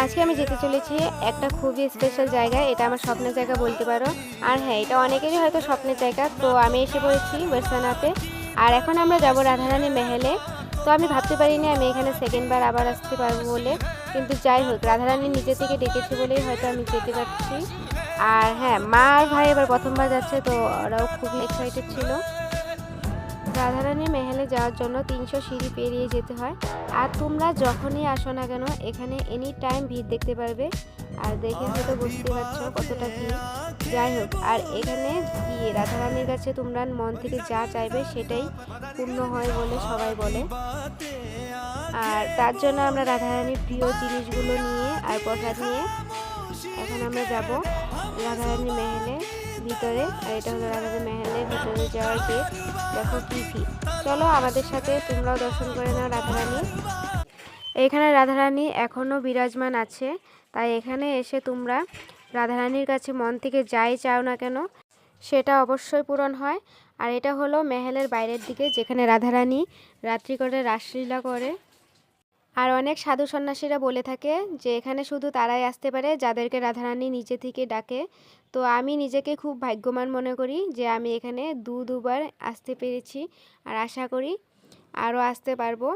আজকে আমি যেতে চলেছি একটা খুবই স্পেশাল জায়গায়। এটা আমার স্বপ্নের জায়গা বলতে পারো। আর হ্যাঁ, এটা অনেকেরই হয়তো স্বপ্নের জায়গা। তো আমি এসে পড়েছি বার্সানাতে। আর এখন আমরা যাব রাধারানী মেহেলে। তো আমি ভাবতে পারিনি আমি এখানে সেকেন্ড বার আবার আসতে পারবো বলে, কিন্তু যাই হোক, রাধারানী নিজে থেকে ডেকেছে বলেই হয়তো আমি যেতে পারছি। আর হ্যাঁ, মা আর ভাই এবার প্রথমবার যাচ্ছে, তো ওরাও খুবই এক্সাইটেড ছিল। রাধারানী মেহেলে যাওয়ার জন্য 300 সিঁড়ি পেরিয়ে যেতে হয়। আর তোমরা যখনই আসো না কেন, এখানে এনি টাইম ভিড় দেখতে পারবে। আর দেখে হয়তো বুঝতে পারছো কতটা ভিড়। যাই হোক, আর এখানে গিয়ে রাধারানীর কাছে তোমরা মন থেকে যা চাইবে সেটাই পূর্ণ হয় বলে সবাই বলে। আর তার জন্য আমরা রাধারানীর প্রিয় জিনিসগুলো নিয়ে আর প্রসাদ নিয়ে এখন আমরা যাব রাধারানী মেহেলে ভিতরে। আর এটা হলো রাধারানী মেহেলের ভিতরে যাওয়ার গেট। দেখো কি ভিড়। চলো আমাদের সাথে তোমরাও দর্শন করে নাও রাধারানী। এখানে রাধারানী এখনও বিরাজমান আছে, তাই এখানে এসে তোমরা রাধারানীর কাছে মন থেকে যাই চাও না কেন সেটা অবশ্যই পূরণ হয়। আর এটা হলো মেহেলের বাইরের দিকে, যেখানে রাধারানী রাত্রি করে রাসলীলা করে। আর অনেক সাধু সন্ন্যাসীরা বলে থাকে যে এখানে শুধু তারাই আসতে পারে যাদেরকে রাধারানী নিজে থেকে ডাকে। তো আমি নিজেকে খুব ভাগ্যবান মনে করি যে আমি এখানে দুবার আসতে পেরেছি, আর আশা করি আরও আসতে পারবো।